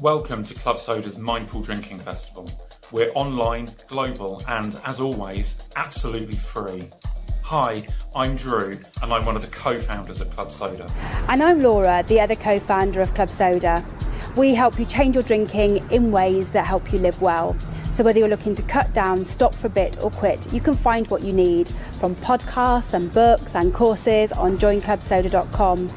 Welcome to Club Soda's Mindful Drinking Festival. We're online, global, and as always, absolutely free. Hi, I'm Drew, and I'm one of the co-founders of Club Soda. And I'm Laura, the other co-founder of Club Soda. We help you change your drinking in ways that help you live well. So whether you're looking to cut down, stop for a bit, or quit, you can find what you need from podcasts and books and courses on joinclubsoda.com.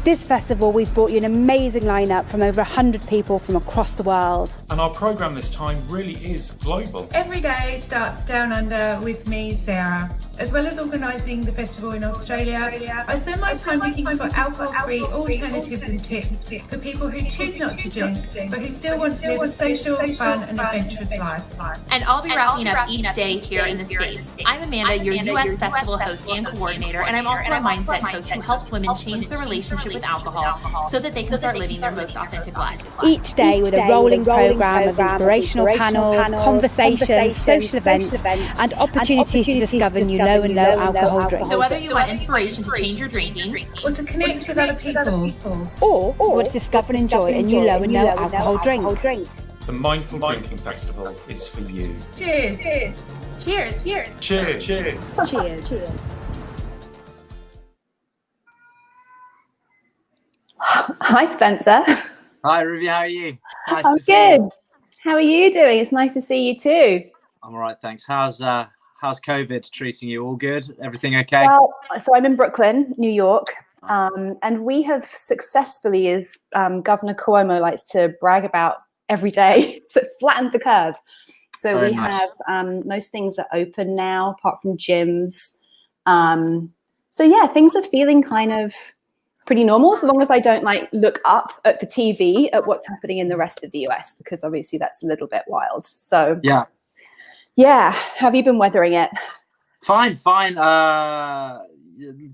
This festival, we've brought you an amazing lineup from over 100 people from across the world. And our programme this time really is global. Every day starts down under with me, Sarah. As well as organising the festival in Australia, I spend my time looking for alcohol-free alternatives and tips for people who choose not to drink, but who still want to live a social, fun and adventurous life. And I'll be wrapping up each day here in the States. I'm Amanda, your US festival host and coordinator, and I'm also a mindset coach who helps women change their relationship with alcohol so that they can start living their most authentic lives. Each day with a rolling programme of inspirational panels, conversations, social events and opportunities to discover new low and no alcohol drinks. So whether you want inspiration to change your drinking, Or to connect with other people, or to discover and enjoy a new low and no alcohol drink. The Mindful Drinking Festival is for you. cheers! cheers! Cheers! Cheers. Hi, Spencer. Hi, Ruby. How are you? Nice I'm to see you. good. How are you doing? It's nice to see you too. I'm all right, thanks. How's COVID treating you? All good? Everything okay? Well, so I'm in Brooklyn, New York, and we have successfully, as Governor Cuomo likes to brag about every day, so flattened the curve. So Very we nice. have most things are open now, apart from gyms. So yeah, things are feeling kind of pretty normal, so long as I don't look up at the TV at what's happening in the rest of the US, because obviously that's a little bit wild. So yeah, have you been weathering it? Fine.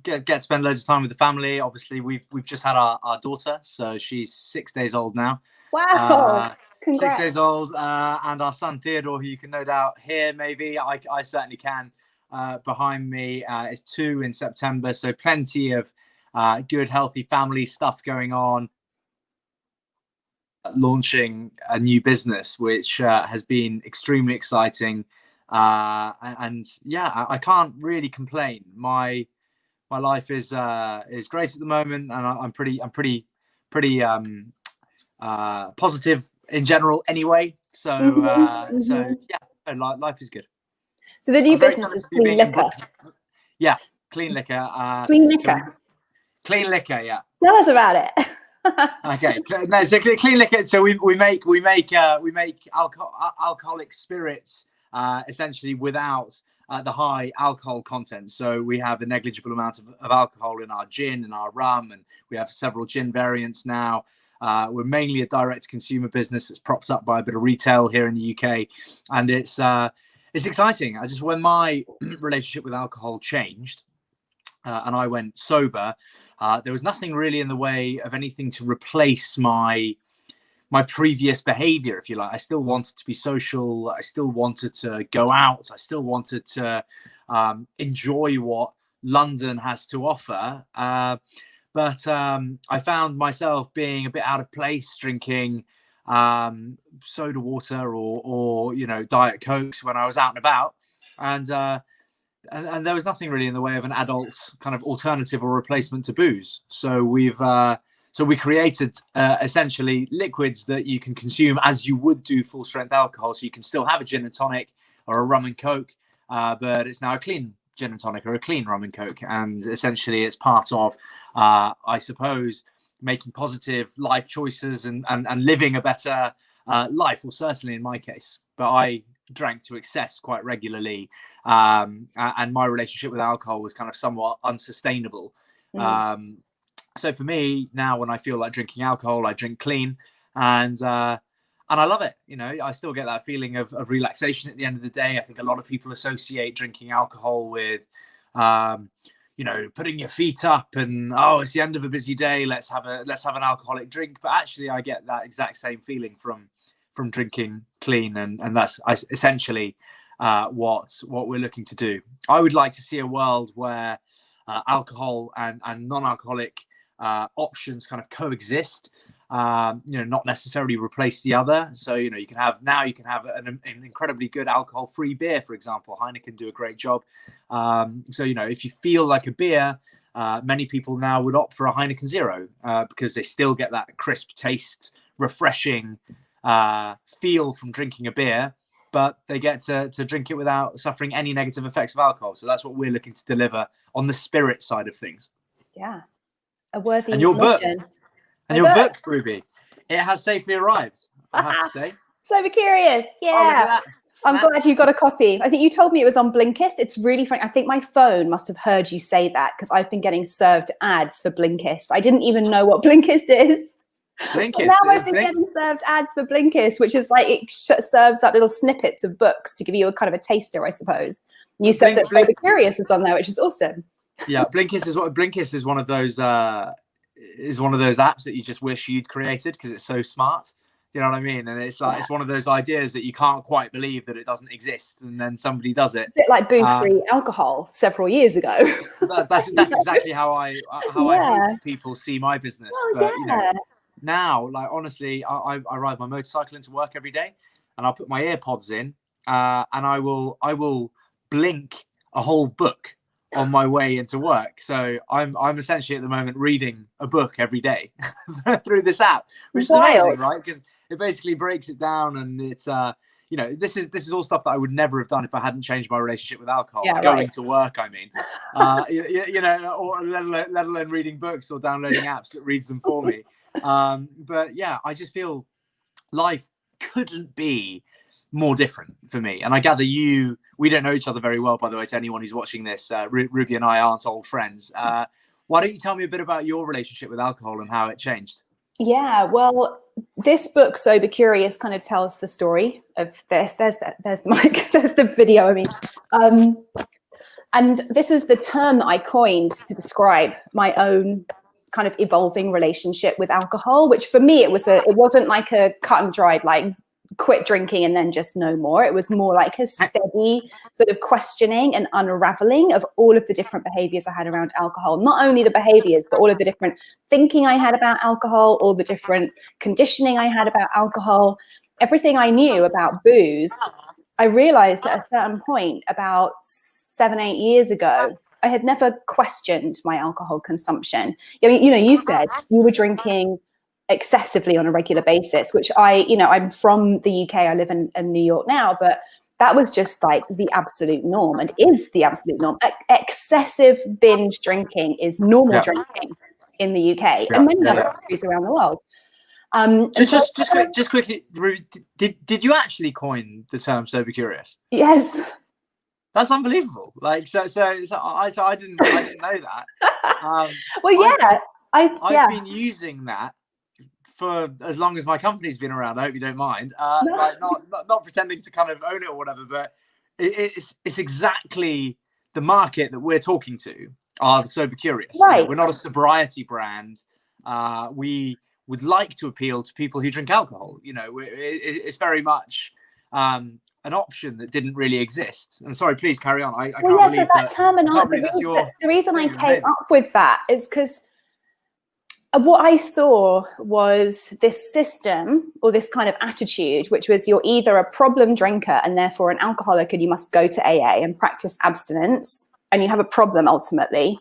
Get to spend loads of time with the family. Obviously, we've just had our daughter, so she's 6 days old now. Wow, congrats. 6 days old, and our son Theodore, who you can no doubt hear. Maybe I certainly can. Behind me is 2 in September, so plenty of good, healthy family stuff going on. Launching a new business, which has been extremely exciting, and yeah, I can't really complain. My life is great at the moment, and I'm pretty positive in general. Anyway, so so yeah, life is good. So the new I'm very business is jealous of you clean being in liquor. Brooklyn. Yeah, clean liquor. Clean liquor. Clean liquor. Yeah. Tell us about it. Okay, no, so clean liquor. So we make alcoholic spirits essentially without the high alcohol content. So we have a negligible amount of alcohol in our gin and our rum, and we have several gin variants now. We're mainly a direct consumer business that's propped up by a bit of retail here in the UK, and it's exciting. When my relationship with alcohol changed and I went sober, there was nothing really in the way of anything to replace my previous behavior, if you like. I still wanted to be social. I still wanted to go out. I still wanted to enjoy what London has to offer. But I found myself being a bit out of place, drinking soda water or Diet Cokes when I was out and about. And there was nothing really in the way of an adult kind of alternative or replacement to booze. So we created essentially liquids that you can consume as you would do full strength alcohol. So you can still have a gin and tonic or a rum and coke, but it's now a clean gin and tonic or a clean rum and coke. And essentially it's part of, I suppose, making positive life choices and living a better life, or certainly in my case. But I drank to excess quite regularly, and my relationship with alcohol was kind of somewhat unsustainable. So for me now, when I feel like drinking alcohol, I drink clean, and I love it. I still get that feeling of relaxation at the end of the day. I think a lot of people associate drinking alcohol with putting your feet up and, oh, it's the end of a busy day, let's have an alcoholic drink. But actually I get that exact same feeling from drinking clean, and that's essentially what we're looking to do. I would like to see a world where alcohol and non-alcoholic options kind of coexist. not necessarily replace the other. So, you can have an incredibly good alcohol-free beer, for example. Heineken do a great job. So, if you feel like a beer, many people now would opt for a Heineken Zero because they still get that crisp taste, refreshing feel from drinking a beer, but they get to drink it without suffering any negative effects of alcohol. So that's what we're looking to deliver on the spirit side of things. Yeah, a worthy and your mission. book, and your book, Ruby, it has safely arrived, I have to say. Sober Curious, yeah. Oh, look at that. I'm glad you got a copy. I think you told me it was on Blinkist. It's really funny. I think my phone must have heard you say that because I've been getting served ads for Blinkist. I didn't even know what Blinkist is. Blinkist. Now I've been getting served ads for Blinkist, which is like it serves up little snippets of books to give you a kind of a taster, I suppose. You said that Sober Curious was on there, which is awesome. Yeah, Blinkist is one of those apps that you just wish you'd created because it's so smart. You know what I mean? And it's like it's one of those ideas that you can't quite believe that it doesn't exist, and then somebody does it. A bit like booze-free alcohol several years ago. That's exactly how I hope people see my business. But now, like honestly, I ride my motorcycle into work every day, and I'll put my AirPods in, and I will blink a whole book on my way into work. So I'm essentially at the moment reading a book every day through this app, which is amazing, right? Because it basically breaks it down, and it's this is all stuff that I would never have done if I hadn't changed my relationship with alcohol. Going to work, I mean, or let alone reading books or downloading apps that reads them for me. But yeah, I just feel life couldn't be more different for me. And I gather we don't know each other very well, by the way, to anyone who's watching this. Ruby and I aren't old friends. Why don't you tell me a bit about your relationship with alcohol and how it changed? Yeah, well, this book, Sober Curious, kind of tells the story of this. There's the mic, there's the video, I mean. And this is the term that I coined to describe my own kind of evolving relationship with alcohol, which for me, it wasn't like a cut and dried, like quit drinking and then just no more. It was more like a steady sort of questioning and unraveling of all of the different behaviors I had around alcohol. Not only the behaviors, but all of the different thinking I had about alcohol, all the different conditioning I had about alcohol, everything I knew about booze. I realized at a certain point about 7-8 years ago, I had never questioned my alcohol consumption. I mean, you said you were drinking excessively on a regular basis, which I'm from the UK. I live in New York now, but that was just like the absolute norm and is the absolute norm. Excessive binge drinking is normal drinking in the UK and many other countries around the world. Just quickly, did you actually coin the term Sober Curious? Yes. That's unbelievable. Like, so I didn't know that. I've been using that for as long as my company's been around. I hope you don't mind. Like not pretending to kind of own it or whatever, but it's exactly the market that we're talking to are the Sober Curious. Right. We're not a sobriety brand. We would like to appeal to people who drink alcohol. It's very much an option that didn't really exist. And sorry, please carry on. I can't believe so that terminology. The reason I came up with that is because what I saw was this system or this kind of attitude, which was you're either a problem drinker and therefore an alcoholic and you must go to AA and practice abstinence and you have a problem ultimately,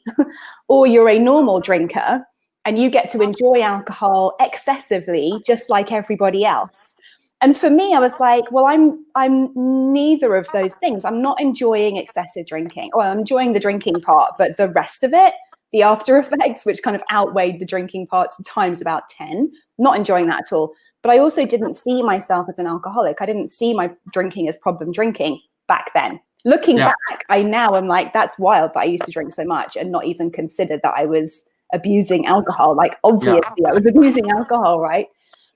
or you're a normal drinker and you get to enjoy alcohol excessively just like everybody else. And for me, I was like, well, I'm neither of those things. I'm not enjoying excessive drinking. Well, I'm enjoying the drinking part, but the rest of it, the after effects, which kind of outweighed the drinking parts times about 10, not enjoying that at all. But I also didn't see myself as an alcoholic. I didn't see my drinking as problem drinking back then. Looking back, I now am like, that's wild that I used to drink so much and not even considered that I was abusing alcohol. Like, obviously, I was abusing alcohol, right?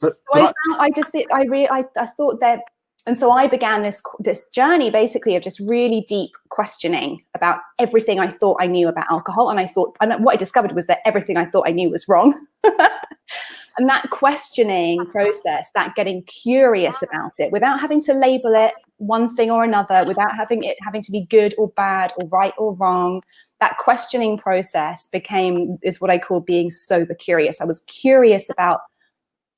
I thought that, and so I began this journey basically of just really deep questioning about everything I thought I knew about alcohol. And what I discovered was that everything I thought I knew was wrong. And that questioning process, that getting curious about it without having to label it one thing or another, without having to be good or bad or right or wrong, that questioning process is what I call being sober curious. I was curious about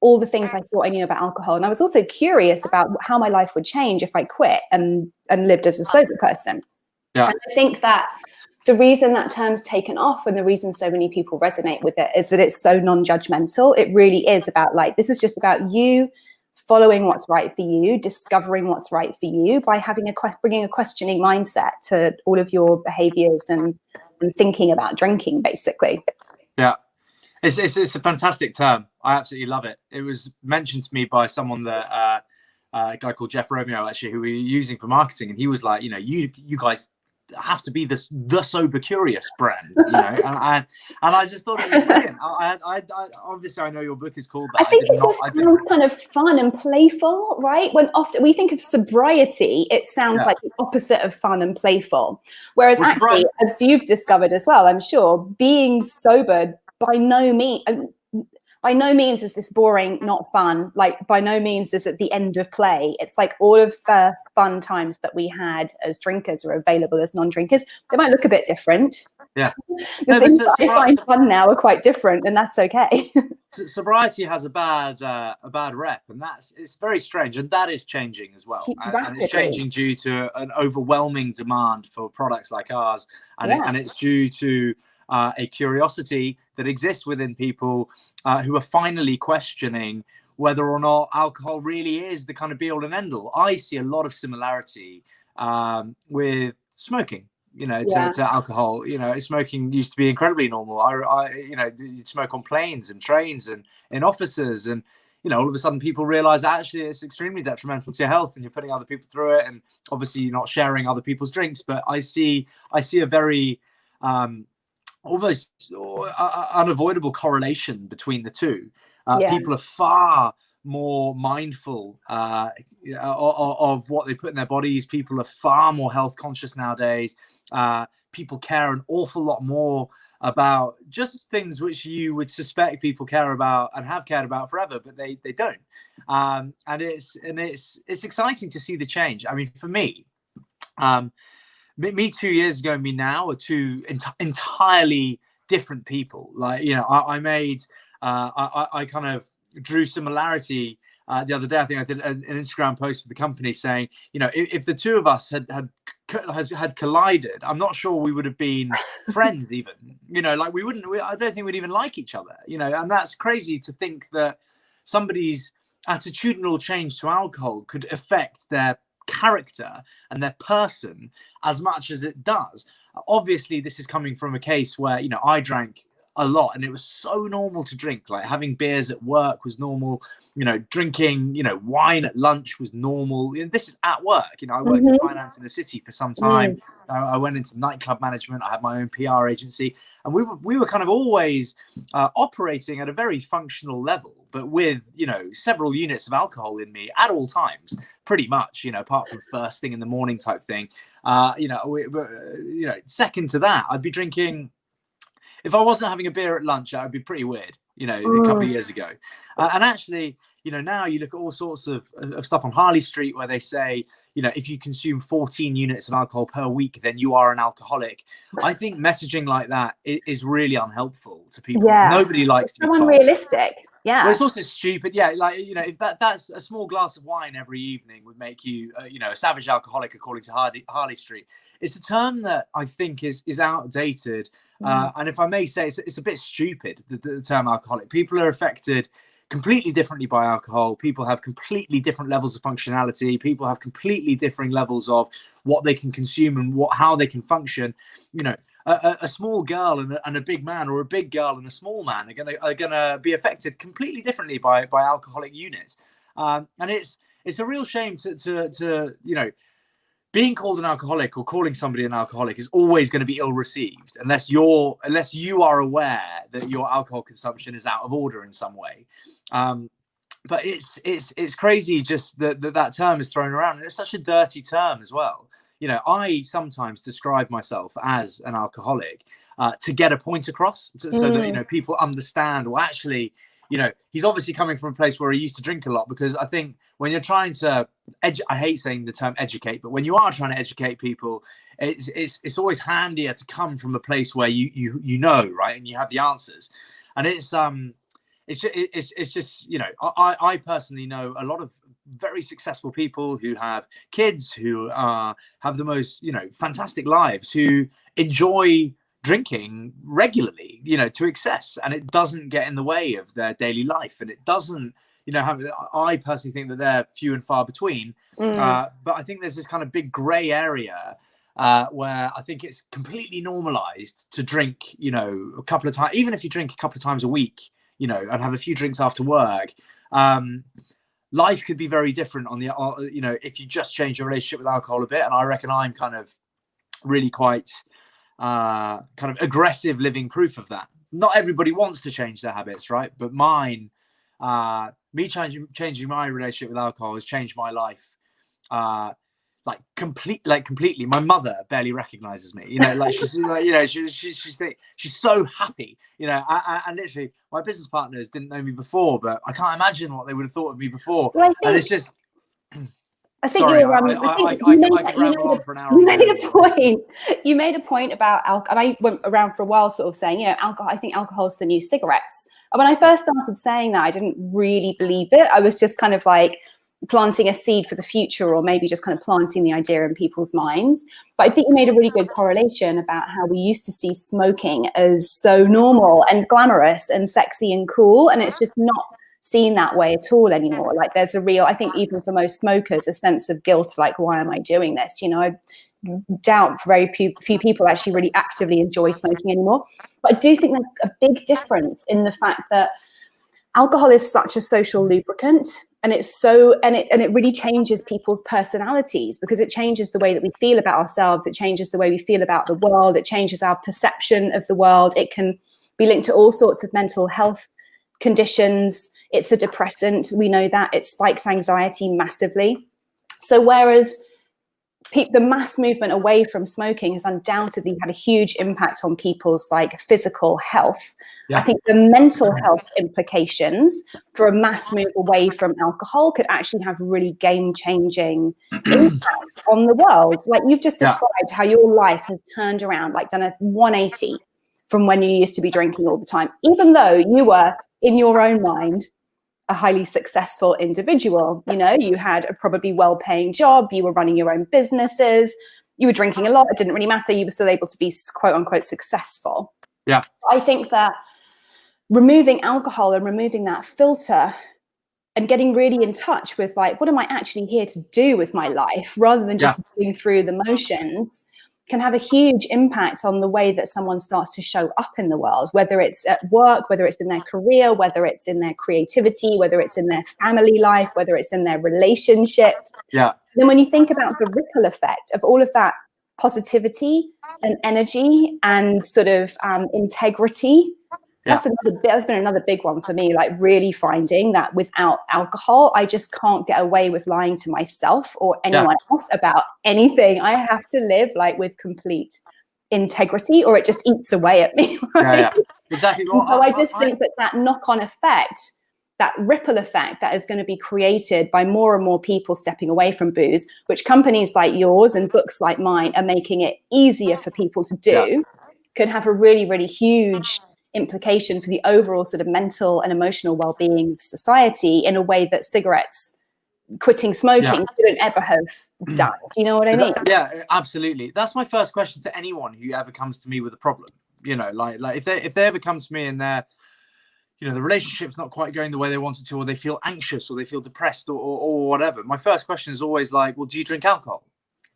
all the things I thought I knew about alcohol. And I was also curious about how my life would change if I quit and lived as a sober person. Yeah. And I think that the reason that term's taken off and the reason so many people resonate with it is that it's so non-judgmental. It really is about like, this is just about you following what's right for you, discovering what's right for you by having bringing a questioning mindset to all of your behaviors and thinking about drinking, basically. Yeah. It's a fantastic term. I absolutely love it. It was mentioned to me by someone that a guy called Jeff Romeo, actually, who we were using for marketing, and he was like, you guys have to be the Sober Curious brand, and I just thought it was brilliant. I obviously I know your book is called that. I think it just sounds kind of fun and playful, right? When often we think of sobriety, it sounds like the opposite of fun and playful. Whereas actually, as you've discovered as well, I'm sure, being sober by no means is this boring, not fun. Like by no means is it the end of play. It's like all of the fun times that we had as drinkers are available as non-drinkers. They might look a bit different. Yeah. The things that I find fun now are quite different, and that's okay. Sobriety has a bad rep, and it's very strange, and that is changing as well. And it's changing due to an overwhelming demand for products like ours, and it's due to a curiosity that exists within people who are finally questioning whether or not alcohol really is the kind of be all and end all. I see a lot of similarity with smoking, to alcohol. Smoking used to be incredibly normal. You'd smoke on planes and trains and in offices, and all of a sudden people realize actually it's extremely detrimental to your health and you're putting other people through it, and obviously you're not sharing other people's drinks. But I see a very almost unavoidable correlation between the two. People are far more mindful of what they put in their bodies. People are far more health conscious nowadays. People care an awful lot more about just things which you would suspect people care about and have cared about forever, but they don't. And it's exciting to see the change. I mean, for me 2 years ago and me now are two entirely different people. Like, I made, I kind of drew similarity the other day. I think I did an Instagram post for the company saying, if the two of us had collided, I'm not sure we would have been friends even, like I don't think we'd even like each other, and that's crazy to think that somebody's attitudinal change to alcohol could affect their character and their person as much as it does. Obviously this is coming from a case where I drank a lot and it was so normal to drink. Like having beers at work was normal, drinking wine at lunch was normal. This is at work. I worked in finance in the city for some time. I went into nightclub management. I had my own PR agency, and we were kind of always operating at a very functional level, but with several units of alcohol in me at all times, pretty much, apart from first thing in the morning type thing. Second to that, I'd be drinking. If I wasn't having a beer at lunch, that would be pretty weird, a couple of years ago. And actually, now you look at all sorts of stuff on Harley Street where they say, if you consume 14 units of alcohol per week, then you are an alcoholic. I think messaging like that is really unhelpful to people. Yeah. Nobody likes to be told. Unrealistic. Yeah. Well, it's also stupid. Yeah. Like, if that's a small glass of wine every evening would make you, a savage alcoholic, according to Harley Street. It's a term that I think is outdated. And if I may say, it's a bit stupid, the term alcoholic. People are affected completely differently by alcohol. People have completely different levels of functionality. People have completely different levels of what they can consume and how they can function. A small girl and a big man, or a big girl and a small man are gonna be affected completely differently by alcoholic units. And it's a real shame to being called an alcoholic or calling somebody an alcoholic is always going to be ill received unless you are aware that your alcohol consumption is out of order in some way. But it's crazy just that term is thrown around, and it's such a dirty term as well. I sometimes describe myself as an alcoholic to get a point across, so that people understand. Well, actually, he's obviously coming from a place where he used to drink a lot, because I think when you're trying to I hate saying the term educate, but when you are trying to educate people, it's always handier to come from a place where you know, right, and you have the answers. And it's just, you know, I personally know a lot of very successful people who have kids who have the most, you know, fantastic lives, who enjoy drinking regularly, you know, to excess, and it doesn't get in the way of their daily life, and it doesn't, you know, I personally think that they're few and far between. But I think there's this kind of big grey area where I think it's completely normalized to drink, you know, a couple of times, even if you drink a couple of times a week, you know, and have a few drinks after work. Life could be very different on the, you know, if you just change your relationship with alcohol a bit. And I reckon I'm kind of really quite kind of aggressive living proof of that. Not everybody wants to change their habits, right? But mine, me changing my relationship with alcohol has changed my life. Completely. My mother barely recognizes me, you know, like she's like, you know, she's so happy, you know, and literally my business partners didn't know me before, but I can't imagine what they would have thought of me before. Well, and it's just, I think sorry, you're. I could ramble on for an hour. You made a point. You made a point about alcohol, and I went around for a while, sort of saying, you know, alcohol. I think alcohol is the new cigarettes. And when I first started saying that, I didn't really believe it. I was just kind of like planting a seed for the future, or maybe just kind of planting the idea in people's minds. But I think you made a really good correlation about how we used to see smoking as so normal and glamorous and sexy and cool, and it's just not seen that way at all anymore. Like there's a real, I think even for most smokers, a sense of guilt, like, why am I doing this? You know, I doubt very few people actually really actively enjoy smoking anymore. But I do think there's a big difference in the fact that alcohol is such a social lubricant, and it's so, and it really changes people's personalities, because it changes the way that we feel about ourselves. It changes the way we feel about the world. It changes our perception of the world. It can be linked to all sorts of mental health conditions. It's a depressant. We know that it spikes anxiety massively. So whereas the mass movement away from smoking has undoubtedly had a huge impact on people's like physical health. Yeah. I think the mental health implications for a mass move away from alcohol could actually have really game-changing impact on the world. Like you've just described how your life has turned around, like done a 180 from when you used to be drinking all the time, even though you were, in your own mind, a highly successful individual. You know, you had a probably well-paying job, you were running your own businesses, you were drinking a lot, it didn't really matter, you were still able to be quote unquote successful. Yeah. I think that removing alcohol and removing that filter and getting really in touch with like, what am I actually here to do with my life, rather than just going through the motions, can have a huge impact on the way that someone starts to show up in the world, whether it's at work, whether it's in their career, whether it's in their creativity, whether it's in their family life, whether it's in their relationships. Yeah. Then when you think about the ripple effect of all of that positivity and energy and sort of integrity, that's been another big one for me, like really finding that without alcohol, I just can't get away with lying to myself or anyone else about anything. I have to live like with complete integrity, or it just eats away at me. Right? Exactly. Well, so I just think that knock-on effect, that ripple effect that is going to be created by more and more people stepping away from booze, which companies like yours and books like mine are making it easier for people to do, could have a really, really huge implication for the overall sort of mental and emotional well-being of society in a way that cigarettes, quitting smoking, couldn't ever have done. Do you know what I mean? Yeah, absolutely. That's my first question to anyone who ever comes to me with a problem. You know, like if they ever come to me and they're, you know, the relationship's not quite going the way they wanted to, or they feel anxious, or they feel depressed, or whatever, my first question is always like, well, do you drink alcohol?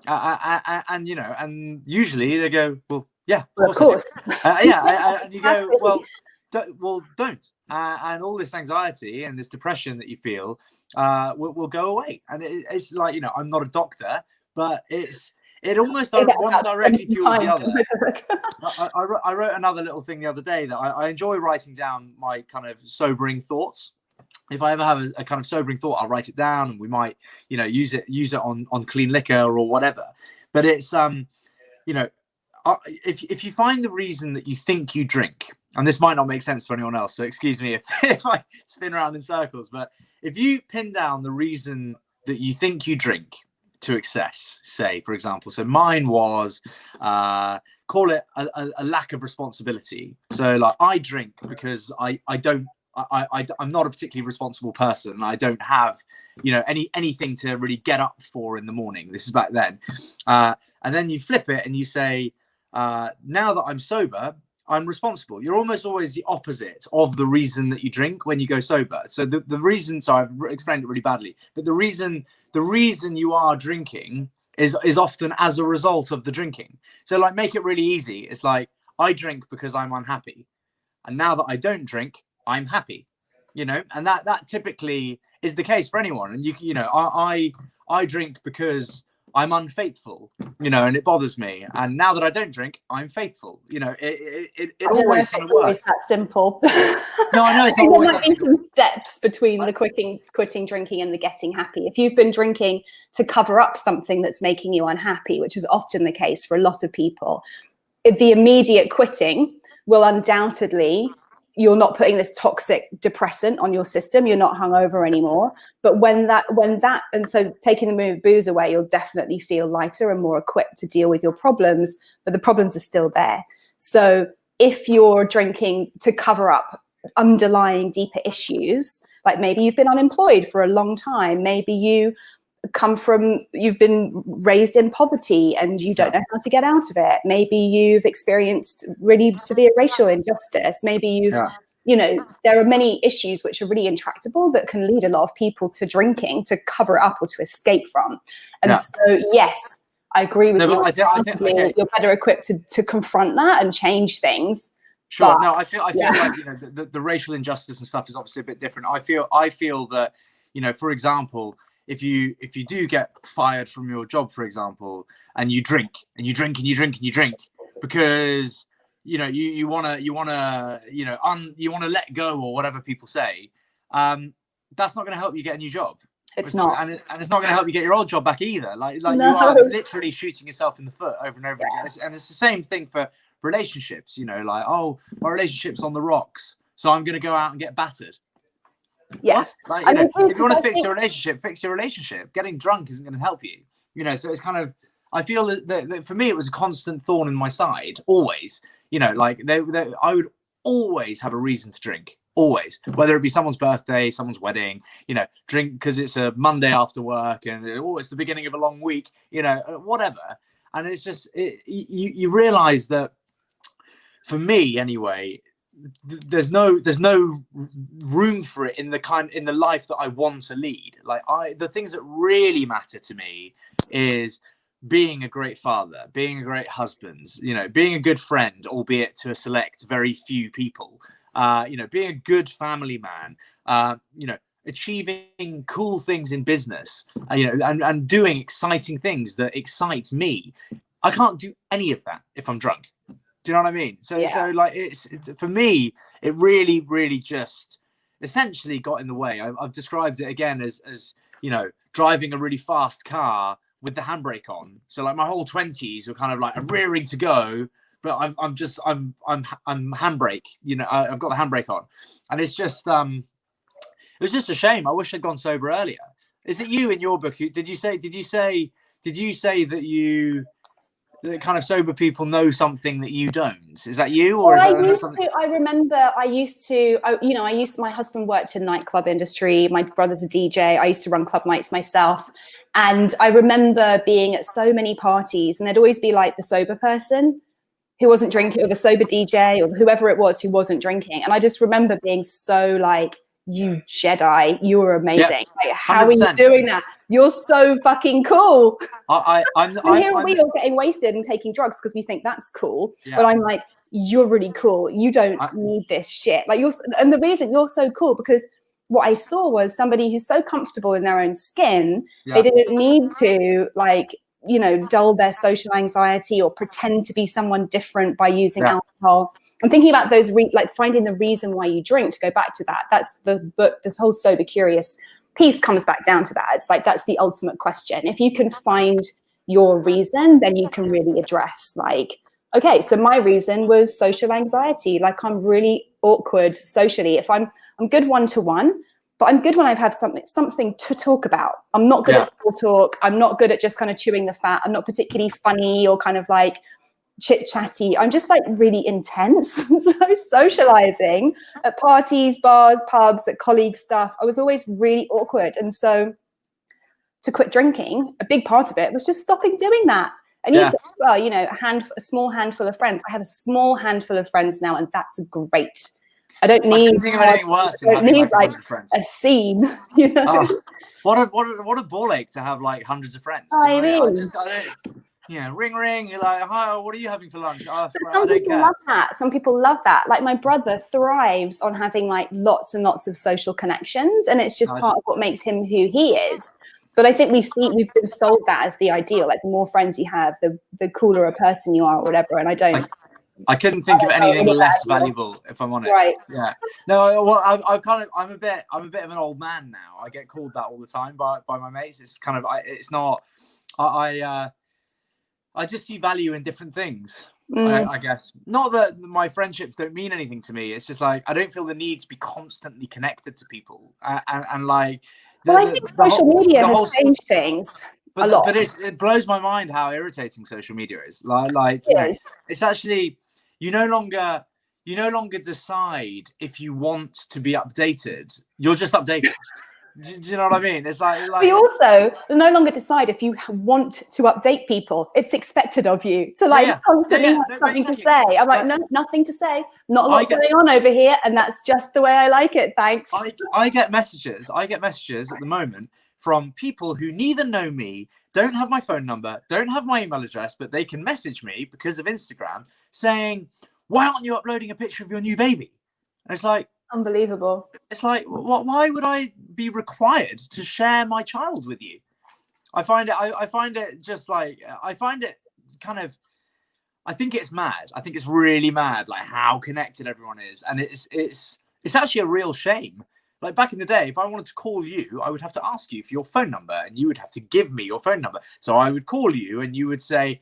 And you know, and usually they go, well, yeah, of course. And you go, well, don't. And all this anxiety and this depression that you feel will go away. And it's like, you know, I'm not a doctor, but it almost one directly fuels the other. I wrote another little thing the other day that I enjoy writing down my kind of sobering thoughts. If I ever have a kind of sobering thought, I'll write it down, and we might, you know, use it on clean liquor or whatever. But it's you know, if you find the reason that you think you drink, and this might not make sense to anyone else, so excuse me if I spin around in circles, but if you pin down the reason that you think you drink to excess, say, for example, so mine was, call it a lack of responsibility. So like, I drink because I don't I'm not a particularly responsible person. I don't have, you know, anything to really get up for in the morning. This is back then. And then you flip it and you say, now that I'm sober, I'm responsible. You're almost always the opposite of the reason that you drink when you go sober. So the reason, so I've explained it really badly, but the reason you are drinking is often as a result of the drinking. So like, make it really easy. It's like, I drink because I'm unhappy. And now that I don't drink, I'm happy, you know, and that typically is the case for anyone. And you know, I drink because I'm unfaithful, you know, and it bothers me. And now that I don't drink, I'm faithful. You know, it always kind of works. It's that simple. No, I know. I think there might be some steps between the quitting drinking and the getting happy. If you've been drinking to cover up something that's making you unhappy, which is often the case for a lot of people, the immediate quitting will undoubtedly, you're not putting this toxic depressant on your system. You're not hungover anymore. But when that, and so taking the booze away, you'll definitely feel lighter and more equipped to deal with your problems, but the problems are still there. So if you're drinking to cover up underlying deeper issues, like maybe you've been unemployed for a long time, maybe you've been raised in poverty and you don't know how to get out of it. Maybe you've experienced really severe racial injustice. Maybe you know, there are many issues which are really intractable that can lead a lot of people to drinking to cover up or to escape from. And so, yes, I agree with you. I think you're better equipped to confront that and change things. Sure. But, no, I feel like, you know, the racial injustice and stuff is obviously a bit different. I feel that, you know, for example, if you do get fired from your job, for example, and you drink because, you know, you want to let go or whatever people say, that's not going to help you get a new job. It's not. And it's not going to help you get your old job back either. Like No. you are literally shooting yourself in the foot over and over again. And it's the same thing for relationships, you know, like, oh, my relationship's on the rocks, so I'm going to go out and get battered. Yeah. Like, you know, if you want to fix your relationship, fix your relationship. Getting drunk isn't going to help you. You know, so it's kind of, I feel that for me, it was a constant thorn in my side, always. You know, like I would always have a reason to drink, always, whether it be someone's birthday, someone's wedding, you know, drink because it's a Monday after work and it's the beginning of a long week, you know, whatever. And it's just, you realize that for me anyway, there's no room for it in the life that I want to lead. Like the things that really matter to me is being a great father, being a great husband, you know, being a good friend, albeit to a select very few people, you know, being a good family man, you know, achieving cool things in business, you know, and doing exciting things that excite me. I can't do any of that if I'm drunk. Do you know what I mean? So like it's for me, it really just essentially got in the way. I've described it again as you know, driving a really fast car with the handbrake on. So like my whole 20s were kind of like I'm rearing to go, but I'm handbrake. You know, I've got the handbrake on, and it's just it was just a shame. I wish I'd gone sober earlier. Is it you in your book? Did you say that you? That kind of sober people know something that you don't. Is that you, or well, is that I remember my husband worked in nightclub industry. My brother's a DJ. I used to run club nights myself, and I remember being at so many parties, and there'd always be like the sober person who wasn't drinking, or the sober DJ, or whoever it was who wasn't drinking. And I just remember being so like, you Jedi, you were amazing. Like, how 100%. Are you doing that? You're so fucking cool. I'm here we all getting wasted and taking drugs because we think that's cool. Yeah. But I'm like, you're really cool. You don't need this shit. Like and the reason you're so cool, because what I saw was somebody who's so comfortable in their own skin, they didn't need to like, you know, dull their social anxiety or pretend to be someone different by using alcohol. I'm thinking about those, like finding the reason why you drink, to go back to that. That's the book, this whole Sober Curious piece comes back down to that. It's like, that's the ultimate question. If you can find your reason, then you can really address like, okay, so my reason was social anxiety. Like I'm really awkward socially. If I'm good one-to-one, but I'm good when I've had something to talk about. I'm not good at small talk. I'm not good at just kind of chewing the fat. I'm not particularly funny or kind of like, chit chatty. I'm just like really intense. So socializing at parties, bars, pubs, at colleague stuff, I was always really awkward. And so to quit drinking, a big part of it was just stopping doing that. And you said, well, you know, a small handful of friends. I have a small handful of friends now, and that's great. I don't need, like a scene. You know? Oh, what a ball ache to have like hundreds of friends. I mean, ring. You're like, hi, what are you having for lunch? Oh, some people love that. Some people love that. Like my brother thrives on having like lots and lots of social connections, and it's just part of what makes him who he is. But I think we've been sold that as the ideal. Like the more friends you have, the cooler a person you are, or whatever. And I couldn't think of anything less valuable, if I'm honest. Right. Yeah. No. Well, I'm a bit of an old man now. I get called that all the time by my mates. It's kind of. It's not. I just see value in different things. I guess not that my friendships don't mean anything to me. It's just like I don't feel the need to be constantly connected to people, and like. I think social media has changed things. But it blows my mind how irritating social media is. It's actually you no longer decide if you want to be updated. You're just updated. Do you know what I mean? It's like we also no longer decide if you want to update people. It's expected of you to constantly have something to say. I'm like, no, nothing to say. Not a lot going on over here, and that's just the way I like it. Thanks. I get messages at the moment from people who neither know me, don't have my phone number, don't have my email address, but they can message me because of Instagram saying, why aren't you uploading a picture of your new baby? And it's like, unbelievable. It's like, why would I be required to share my child with you? I find it's mad. I think it's really mad, like how connected everyone is. And it's actually a real shame. Like back in the day, if I wanted to call you, I would have to ask you for your phone number and you would have to give me your phone number. So I would call you and you would say,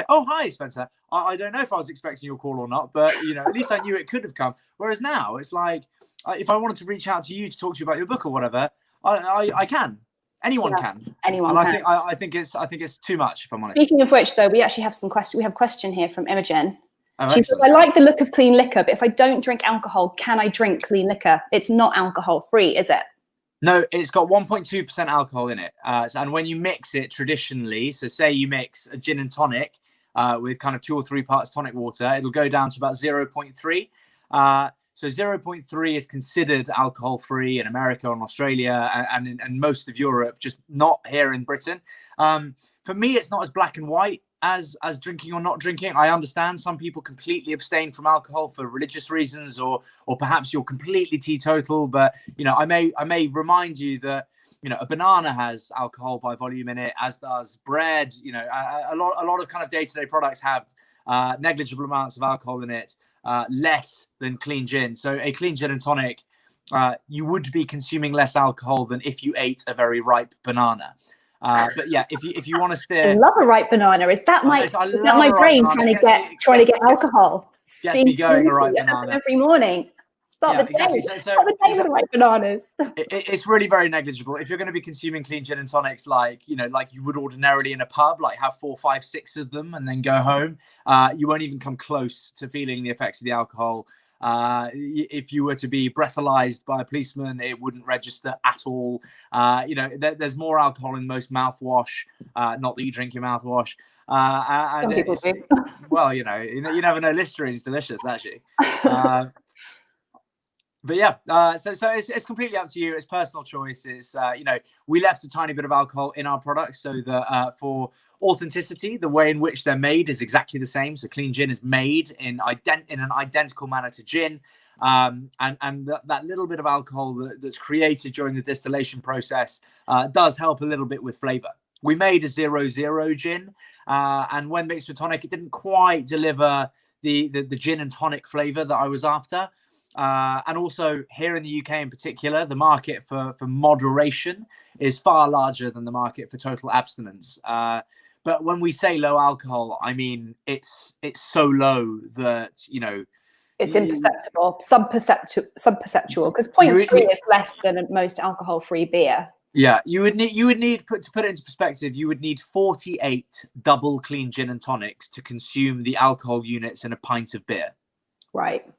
oh, hi, Spencer. I don't know if I was expecting your call or not, but you know, at least I knew it could have come. Whereas now it's like, if I wanted to reach out to you to talk to you about your book or whatever, I can. Anyone can. Anyone can. And I think it's too much, if I'm honest. Speaking of which, though, we actually have some questions. We have a question here from Imogen. Oh, she says, I like the look of clean liquor, but if I don't drink alcohol, can I drink clean liquor? It's not alcohol free, is it? No, it's got 1.2% alcohol in it. And when you mix it traditionally, so say you mix a gin and tonic with kind of 2 or 3 parts tonic water, it'll go down to about 0.3. So 0.3 is considered alcohol-free in America and Australia and in most of Europe, just not here in Britain. For me, it's not as black and white as drinking or not drinking. I understand some people completely abstain from alcohol for religious reasons, or perhaps you're completely teetotal. But you know, I may remind you that you know a banana has alcohol by volume in it, as does bread. You know, a lot of kind of day-to-day products have negligible amounts of alcohol in it. Less than clean gin. So a clean gin and tonic, you would be consuming less alcohol than if you ate a very ripe banana. But yeah, if you want to steer, I love a ripe banana. Is that my brain trying to get alcohol? Gets me going a ripe banana every morning. Start the day. Start the day with ripe bananas. It's really very negligible. If you're going to be consuming clean gin and tonics, like you would ordinarily in a pub, like have 4, 5, 6 of them and then go home, you won't even come close to feeling the effects of the alcohol. If you were to be breathalyzed by a policeman, it wouldn't register at all. There's more alcohol in most mouthwash. Not that you drink your mouthwash. Some people do. Well, you never know. Listerine's delicious, actually. But yeah, so it's completely up to you. It's personal choice. It's we left a tiny bit of alcohol in our products so that for authenticity, the way in which they're made is exactly the same. So clean gin is made in an identical manner to gin, and that little bit of alcohol that's created during the distillation process does help a little bit with flavor. We made a 0.0 gin, and when mixed with tonic, it didn't quite deliver the gin and tonic flavor that I was after. And also here in the UK in particular, the market for moderation is far larger than the market for total abstinence. But when we say low alcohol, I mean it's so low that it's imperceptible, subperceptual. Because 0.3 is less than most alcohol-free beer. Yeah, you would need to put it into perspective, you would need 48 double clean gin and tonics to consume the alcohol units in a pint of beer. Right.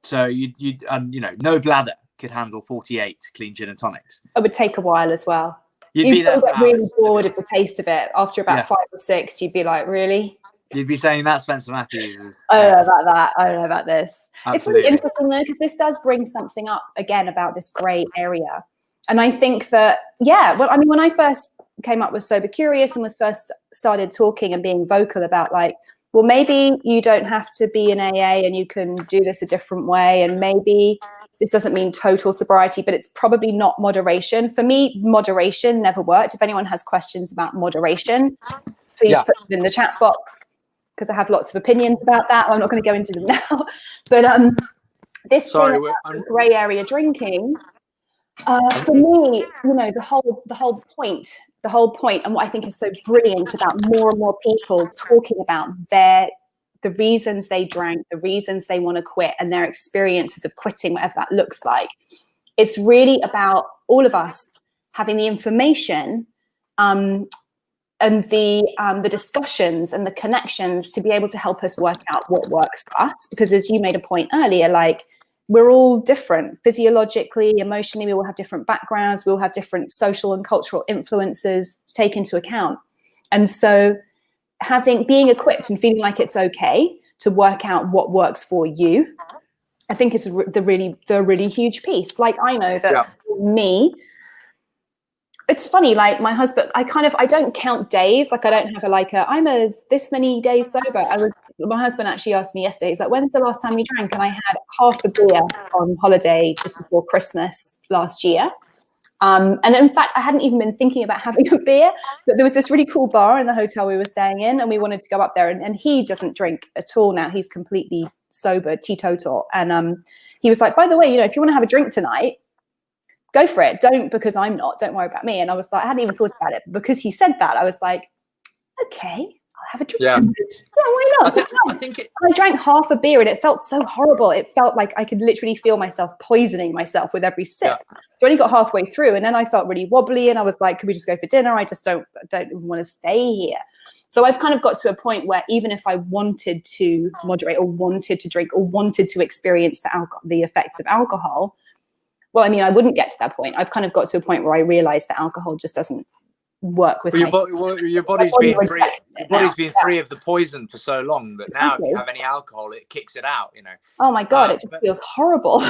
So no bladder could handle 48 clean gin and tonics. It would take a while as well. You'd be there for get really hours, bored of the taste of it. After about 5 or 6, you'd be like, really? You'd be saying that Spencer Matthews is... I don't know about that. I don't know about this. Absolutely. It's really interesting though, because this does bring something up again about this grey area. And I think that, when I first came up with Sober Curious and was first started talking and being vocal about like, well, maybe you don't have to be in AA and you can do this a different way. And maybe this doesn't mean total sobriety, but it's probably not moderation. For me, moderation never worked. If anyone has questions about moderation, please put it in the chat box, because I have lots of opinions about that. I'm not going to go into them now. But this grey area drinking, for me, the whole point, and what I think is so brilliant about more and more people talking about the reasons they drank, the reasons they want to quit, and their experiences of quitting, whatever that looks like. It's really about all of us having the information and the discussions and the connections to be able to help us work out what works for us. Because as you made a point earlier, like, we're all different physiologically, emotionally, we all have different backgrounds, we all have different social and cultural influences to take into account. And so being equipped and feeling like it's okay to work out what works for you, I think is the really huge piece. Like, I know that for me, it's funny, like my husband, I don't count days. Like, I don't have I'm this many days sober. My husband actually asked me yesterday, he's like, when's the last time you drank? And I had half a beer on holiday just before Christmas last year. And in fact, I hadn't even been thinking about having a beer, but there was this really cool bar in the hotel we were staying in, and we wanted to go up there, and he doesn't drink at all now. He's completely sober, teetotal. And he was like, by the way, if you want to have a drink tonight, go for it. Don't, because I'm not, don't worry about me. And I was like, I hadn't even thought about it, but because he said that, I was like, okay, I'll have a drink. Yeah, why not? I drank half a beer and it felt so horrible. It felt like I could literally feel myself poisoning myself with every sip. So I only got halfway through, and then I felt really wobbly, and I was like, could we just go for dinner? I just don't even want to stay here. So I've kind of got to a point where even if I wanted to moderate or wanted to drink or wanted to experience the effects of alcohol, well, I mean, I wouldn't get to that point. I've kind of got to a point where I realized that alcohol just doesn't work with your body's been free. Your body's been free of the poison for so long that now if you have any alcohol, it kicks it out. Oh my god, it just feels horrible.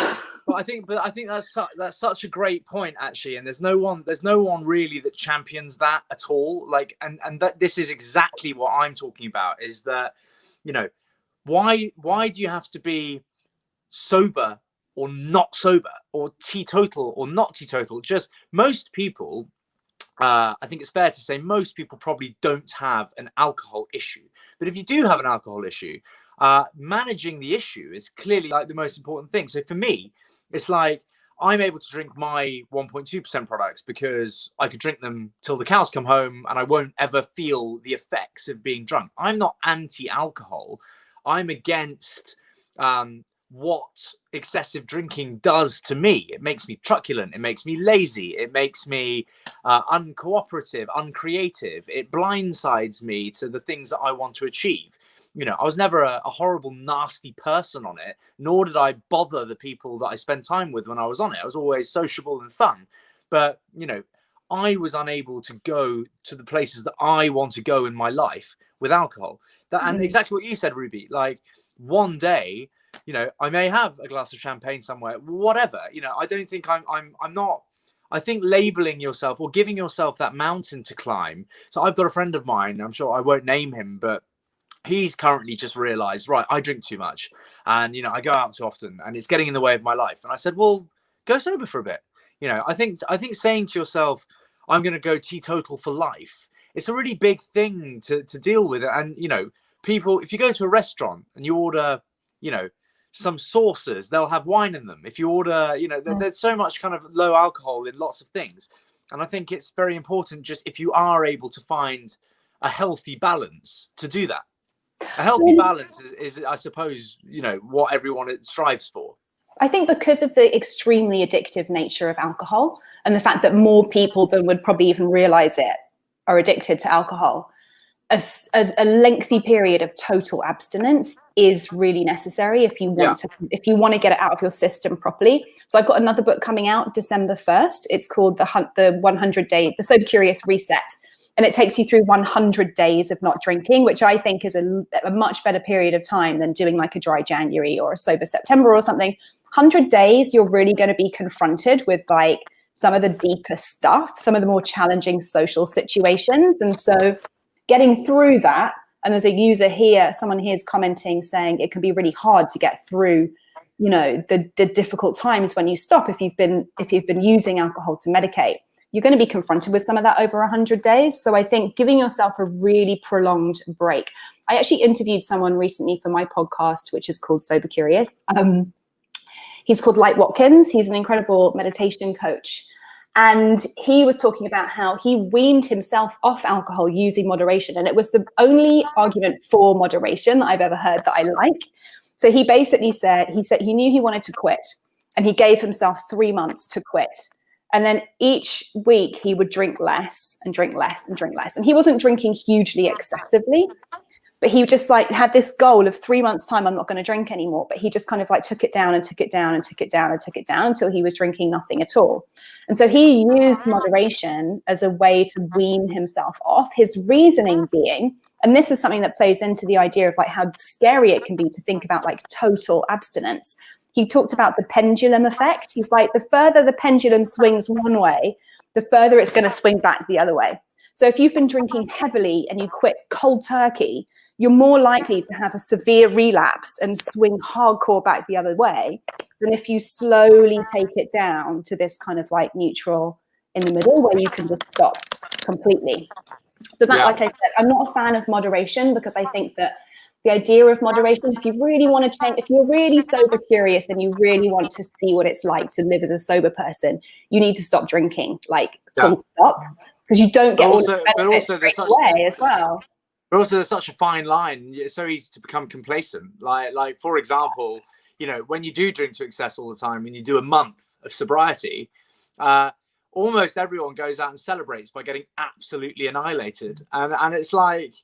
But I think that's such a great point, actually. And there's no one really that champions that at all. Like, and that this is exactly what I'm talking about. Is that why do you have to be sober or not sober, or teetotal or not teetotal? Just most people, I think it's fair to say most people probably don't have an alcohol issue. But if you do have an alcohol issue, managing the issue is clearly like the most important thing. So for me, it's like I'm able to drink my 1.2% products because I could drink them till the cows come home and I won't ever feel the effects of being drunk. I'm not anti-alcohol. I'm against what excessive drinking does to me. It makes me truculent, it makes me lazy, it makes me uncooperative, uncreative, it blindsides me to the things that I want to achieve. I was never a horrible, nasty person on it, nor did I bother the people that I spent time with when I was on it. I was always sociable and fun. But, I was unable to go to the places that I want to go in my life with alcohol. And exactly what you said, Ruby, like one day, I may have a glass of champagne somewhere, whatever. I don't think I'm not. I think labeling yourself or giving yourself that mountain to climb. So I've got a friend of mine, I'm sure I won't name him, but he's currently just realized, right, I drink too much and, I go out too often and it's getting in the way of my life. And I said, well, go sober for a bit. I think saying to yourself, I'm going to go teetotal for life, it's a really big thing to deal with. And, people, if you go to a restaurant and you order, some sauces, they'll have wine in them. If you order, there's so much kind of low alcohol in lots of things. And I think it's very important, just if you are able to find a healthy balance, to do that. A healthy balance is I suppose, what everyone strives for. I think because of the extremely addictive nature of alcohol and the fact that more people than would probably even realize it are addicted to alcohol, a lengthy period of total abstinence is really necessary if you want to get it out of your system properly. So I've got another book coming out December 1st. It's called the 100-day, the Sober Curious Reset. And it takes you through 100 days of not drinking, which I think is a much better period of time than doing like a dry January or a sober September or something. 100 days, you're really going to be confronted with like some of the deeper stuff, some of the more challenging social situations. And so getting through that, and there's a user here, someone here is commenting saying it can be really hard to get through, you know, the difficult times when you stop if you've been using alcohol to medicate. You're going to be confronted with some of that over 100 days. So I think giving yourself a really prolonged break. I actually interviewed someone recently for my podcast, which is called Sober Curious. He's called Light Watkins. He's an incredible meditation coach. And he was talking about how he weaned himself off alcohol using moderation. And it was the only argument for moderation that I've ever heard that I like. So he basically said he knew he wanted to quit, and he gave himself 3 months to quit. And then each week he would drink less and drink less and drink less. And he wasn't drinking hugely excessively, but he just like had this goal of 3 months time, I'm not going to drink anymore. But he just kind of like took it down and took it down and took it down and took it down until he was drinking nothing at all. And so he used moderation as a way to wean himself off. His reasoning being, and this is something that plays into the idea of like how scary it can be to think about like total abstinence. He talked about the pendulum effect. He's like, the further the pendulum swings one way, the further it's going to swing back the other way. So if you've been drinking heavily and you quit cold turkey, you're more likely to have a severe relapse and swing hardcore back the other way than if you slowly take it down to this kind of like neutral in the middle where you can just stop completely. So that, like I said, I'm not a fan of moderation because I think that the idea of moderation, if you really want to change, if you're really sober curious and you really want to see what it's like to live as a sober person, you need to stop drinking, like full stop, because you don't get all the benefits straight away as well. But also, there's such a fine line. It's so easy to become complacent. Like for example, you know, when you do drink to excess all the time, when you do a month of sobriety, almost everyone goes out and celebrates by getting absolutely annihilated. And it's like,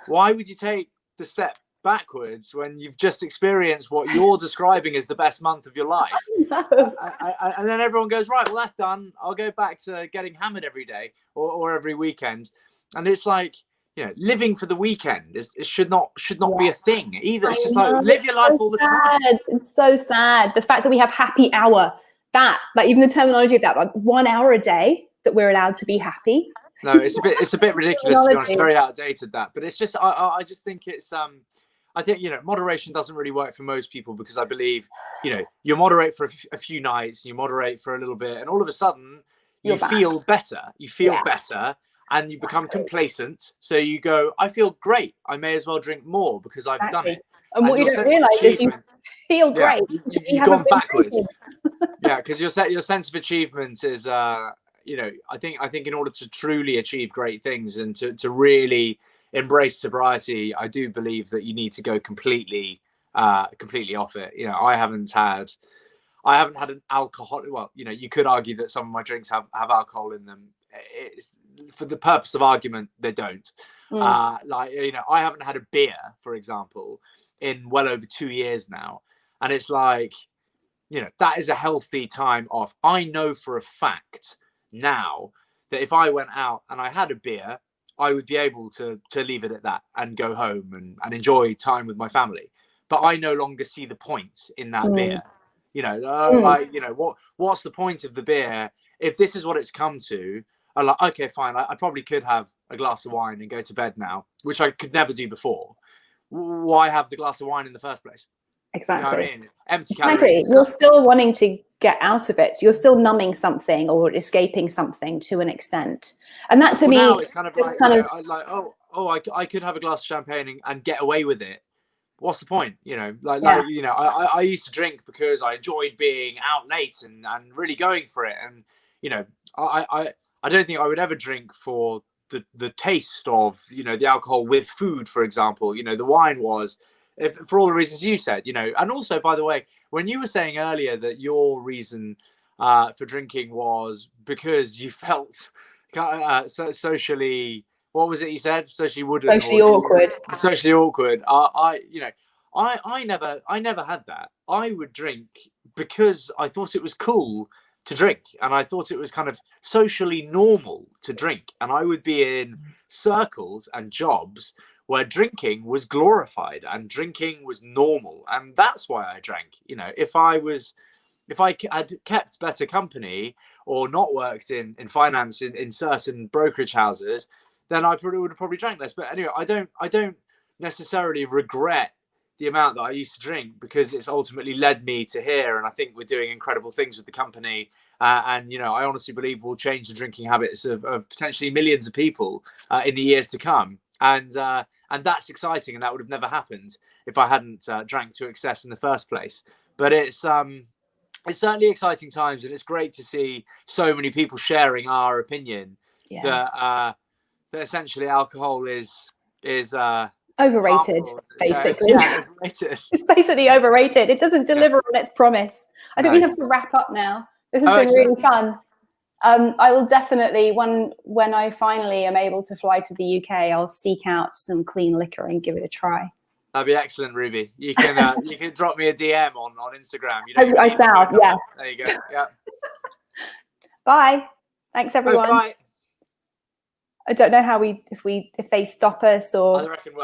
why would you take the step backwards when you've just experienced what you're describing as the best month of your life? And then everyone goes, right, well, that's done. I'll go back to getting hammered every day or every weekend. And it's like, you know, living for the weekend should not be a thing either. It's just like live your life all the time. It's so sad. The fact that we have happy hour, that like even the terminology of that, like 1 hour a day that we're allowed to be happy. No, it's a bit ridiculous to be honest. It's very outdated that, but it's just I just think it's I think, you know, moderation doesn't really work for most people because I believe, you know, you moderate for a few nights, you moderate for a little bit, and all of a sudden you feel better. You feel better. And you become complacent. So you go, I feel great. I may as well drink more because I've done it. And what you don't realize is you feel great. You've gone backwards. Because your sense of achievement is, you know, I think in order to truly achieve great things and to really embrace sobriety, I do believe that you need to go completely off it. You know, I haven't had an alcohol. Well, you know, you could argue that some of my drinks have alcohol in them. It's, for the purpose of argument, they don't. Like, you know, I haven't had a beer, for example, in well over 2 years now. And it's like, you know, that is a healthy time off. I know for a fact now that if I went out and I had a beer, I would be able to leave it at that and go home and enjoy time with my family. But I no longer see the point in that beer. You know, like, you know, what's the point of the beer if this is what it's come to? I'm like, okay, fine. I probably could have a glass of wine and go to bed now, which I could never do before. Why have the glass of wine in the first place? Exactly. You know what I mean? Empty calories. Exactly. You're still wanting to get out of it. You're still numbing something or escaping something to an extent. And that to me, now it's kind of like, I could have a glass of champagne and get away with it. What's the point? You know, like you know, I used to drink because I enjoyed being out late and really going for it. And, you know, I don't think I would ever drink for the taste of, you know, the alcohol with food, for example. You know, the wine was, for all the reasons you said, you know. And also, by the way, when you were saying earlier that your reason for drinking was because you felt socially, what was it you said? Socially wooden. Socially awkward. Socially awkward. I never had that. I would drink because I thought it was cool to drink, and I thought it was kind of socially normal to drink, and I would be in circles and jobs where drinking was glorified and drinking was normal, and that's why I drank. You know, if I had kept better company or not worked in finance in certain brokerage houses, then I would have probably drank less. But anyway, I don't necessarily regret the amount that I used to drink, because it's ultimately led me to here. And I think we're doing incredible things with the company. And, you know, I honestly believe we'll change the drinking habits of potentially millions of people in the years to come. And that's exciting. And that would have never happened if I hadn't drank to excess in the first place. But it's certainly exciting times. And it's great to see so many people sharing our opinion that essentially alcohol is overrated, basically. Yeah, overrated. It's basically overrated. It doesn't deliver on its promise. I think we have to wrap up now. This has been really fun. I will definitely, when I finally am able to fly to the UK, I'll seek out some clean liquor and give it a try. That'd be excellent, Ruby. You can you can drop me a DM on Instagram. I shall. Yeah. There you go. Yeah. Bye. Thanks, everyone. Bye. I don't know how if they stop us or. I reckon